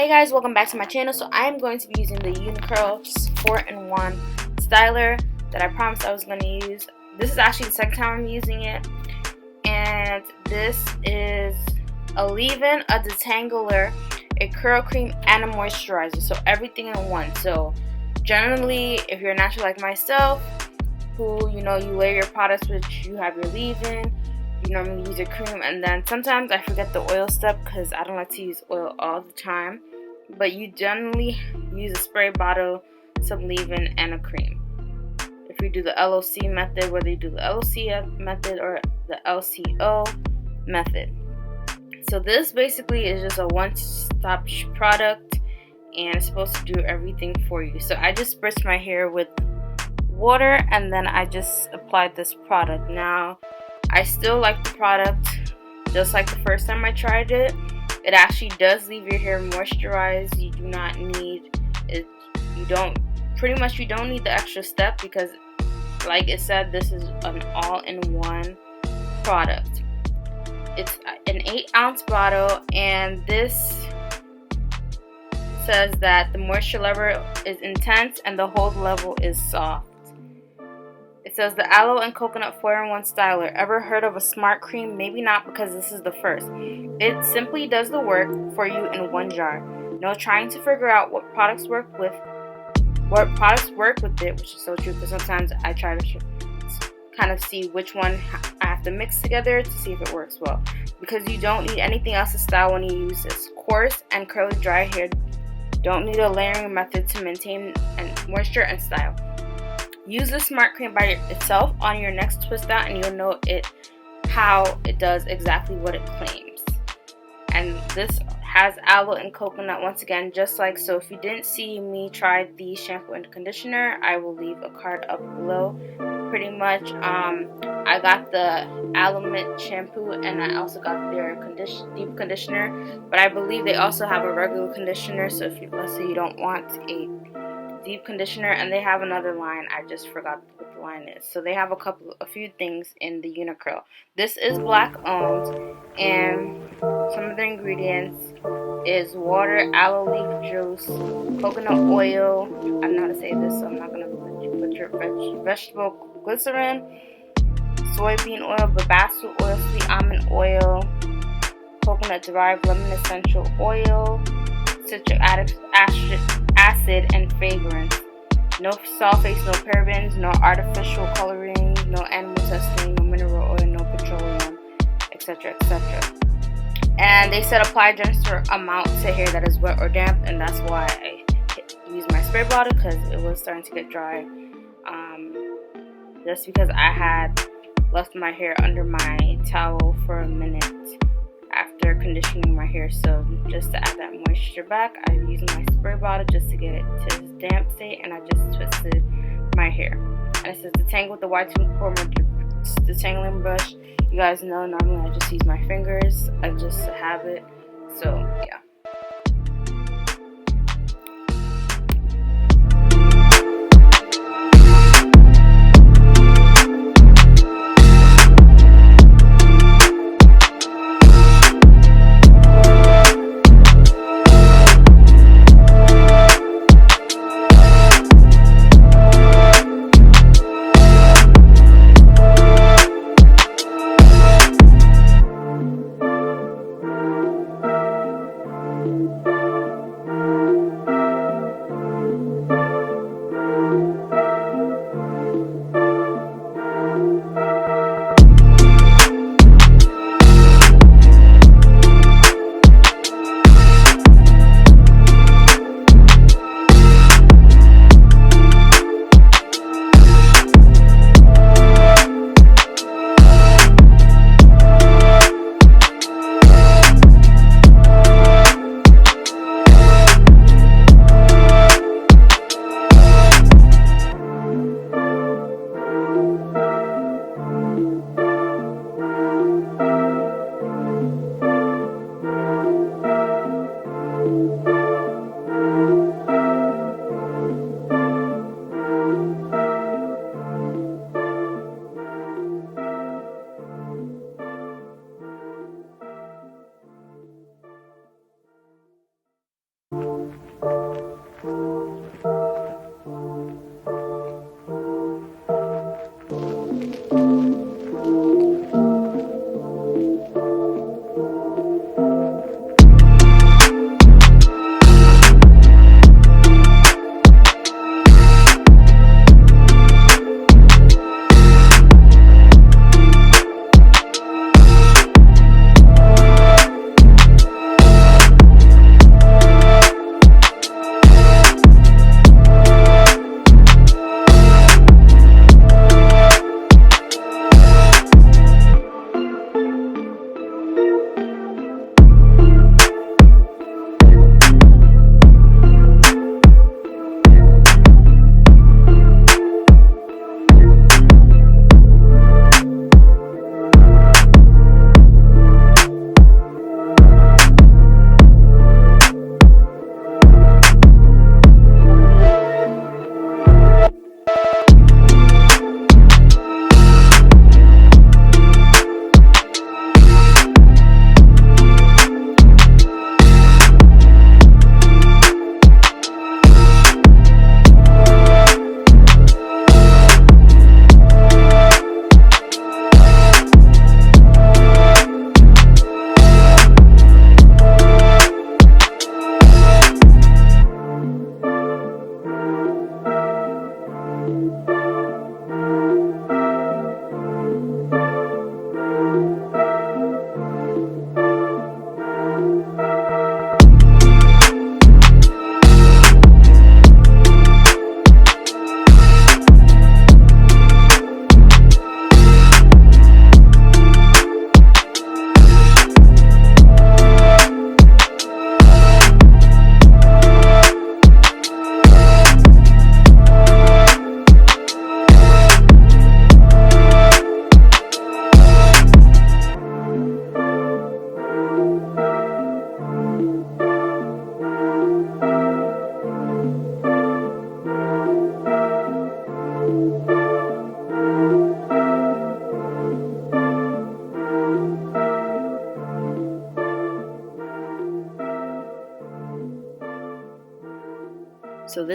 Hey guys, welcome back to my channel. So I'm going to be using the Uniqurl 4-in-1 styler that I promised I was going to use. This is actually the second time I'm using it, and this is a leave-in, a detangler, a curl cream, and a moisturizer, so everything in one. So generally, if you're natural like myself, who you layer your products, which you have your leave-in, you normally use your cream, and then sometimes I forget the oil step because I don't like to use oil all the time, but you generally use a spray bottle, some leave-in, and a cream. If you do the LOC method, whether you do the LOC method or the LCO method. So this basically is just a one-stop product, and it's supposed to do everything for you. So I just spritzed my hair with water, and then I just applied this product. Now I still like the product just like the first time I tried it. It actually does leave your hair moisturized. You do not need it. You don't need the extra step because, like it said, this is an all-in-one product. It's an 8-ounce bottle, and this says that the moisture level is intense and the hold level is soft. It says the aloe and coconut 4-in-1 styler. Ever heard of a smart cream? Maybe not, because this is the first. It simply does the work for you in one jar. No trying to figure out what products work with it, which is so true, because sometimes I try to kind of see which one I have to mix together to see if it works well, because you don't need anything else to style when you use this. Coarse and curly dry hair don't need a layering method to maintain moisture and style. Use the smart cream by itself on your next twist out, and you'll know how it does exactly what it claims. And this has aloe and coconut once again, just like so. If you didn't see me try the shampoo and conditioner, I will leave a card up below. Pretty much, I got the aloe mint shampoo, and I also got their deep conditioner. But I believe they also have a regular conditioner. So if let's say you don't want a deep conditioner, and they have another line, I just forgot what the line is. So they have a few things in the Uniqurl. This is black owned, and some of the ingredients is water, aloe leaf juice, coconut oil. I don't know how to say this, so I'm not gonna butcher vegetable glycerin, soybean oil, babasu oil, sweet almond oil, coconut derived lemon essential oil, citric acid, and fragrance. No sulfates, no parabens, no artificial coloring, no animal testing, no mineral oil, no petroleum, etc., etc. And they said apply generous amount to hair that is wet or damp, and that's why I used my spray bottle, because it was starting to get dry. Just because I had left my hair under my towel for a minute after conditioning my hair, so just to add that moisture back, I'm using my spray bottle just to get it to its damp state, and I just twisted my hair. And it says detangle with the white Uniqurl detangling brush. You guys know normally I just use my fingers. I just have it. So yeah.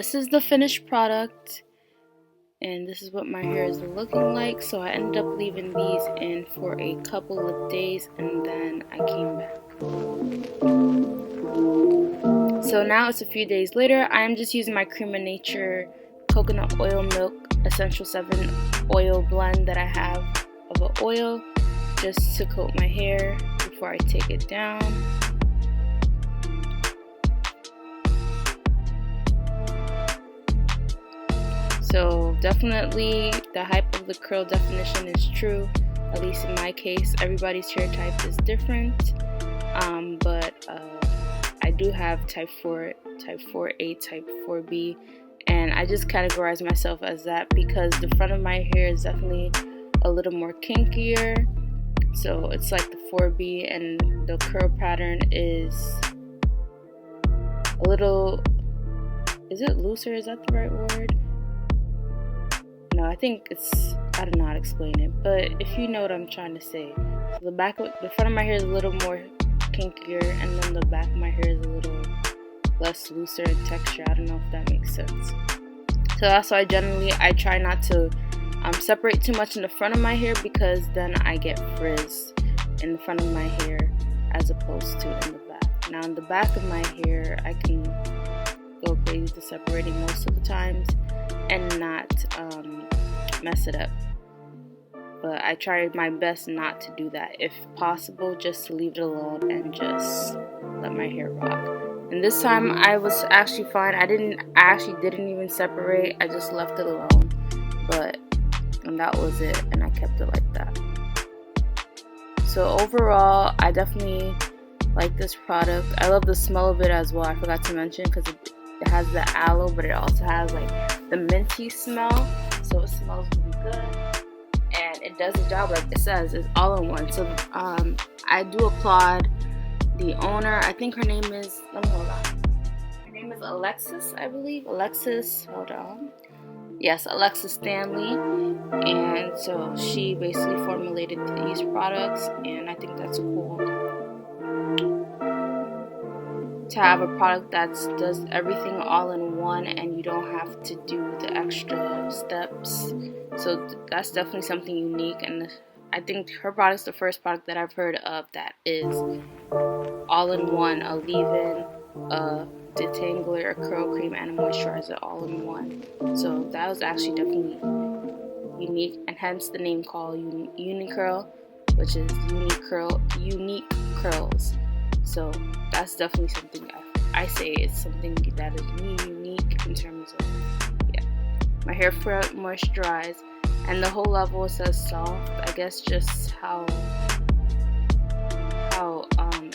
this is the finished product, and this is what my hair is looking like. So I ended up leaving these in for a couple of days, and then I came back. So now it's a few days later. I'm just using my Cream of Nature coconut oil milk essential 7 oil blend that I have of an oil, just to coat my hair before I take it down. So definitely the hype of the curl definition is true, at least in my case. Everybody's hair type is different, but I do have type 4, type 4A, type 4B, and I just categorize myself as that because the front of my hair is definitely a little more kinkier, so it's like the 4B, and the curl pattern is a little, is it looser? Is that the right word? No, I think it's, I don't know how to explain it, but if you know what I'm trying to say. So the front of my hair is a little more kinkier, and then the back of my hair is a little less looser in texture. I don't know if that makes sense. So that's why I try not to separate too much in the front of my hair, because then I get frizz in the front of my hair as opposed to in the back. Now in the back of my hair, I can go crazy to separating most of the times and not mess it up. But I try my best not to do that. If possible, just to leave it alone and just let my hair rock. And this time I was actually fine. I actually didn't even separate. I just left it alone. And that was it, and I kept it like that. So overall, I definitely like this product. I love the smell of it as well. I forgot to mention, because it has the aloe, but it also has like the minty smell, so it smells really good. And it does the job like it says. It's all in one. So I do applaud the owner. I think her name is, let me hold on. Her name is Alexis, I believe. Alexis, hold on. Yes, Alexis Stanley. And so she basically formulated these products, and I think that's cool to have a product that does everything all in one, and you don't have to do the extra steps. So that's definitely something unique, and I think her product's the first product that I've heard of that is all in one: a leave-in, a detangler, a curl cream, and a moisturizer all in one. So that was actually definitely unique, and hence the name called Uniqurl, which is unique curls. So that's definitely something I say it's something that is really unique in terms of, yeah. My hair moisturized, and the whole level says soft. I guess just how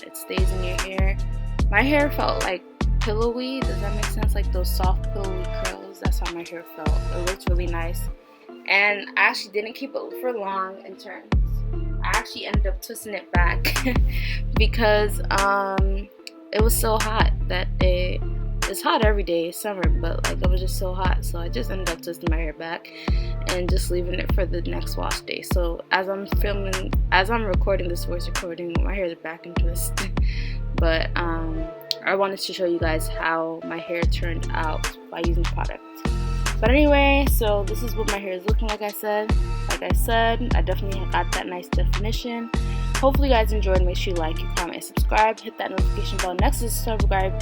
it stays in your hair. My hair felt like pillowy. Does that make sense? Like those soft pillowy curls. That's how my hair felt. It looked really nice, and I actually didn't keep it for long in terms. I actually ended up twisting it back because it was so hot that day. It's hot every day, it's summer, but like it was just so hot, so I just ended up twisting my hair back and just leaving it for the next wash day. So as I'm recording this voice recording, my hair is back in twist. But I wanted to show you guys how my hair turned out by using product. But anyway, so this is what my hair is looking like. I said, I definitely got that nice definition. Hopefully you guys enjoyed. Make sure you like, comment, and subscribe. Hit that notification bell next to the subscribe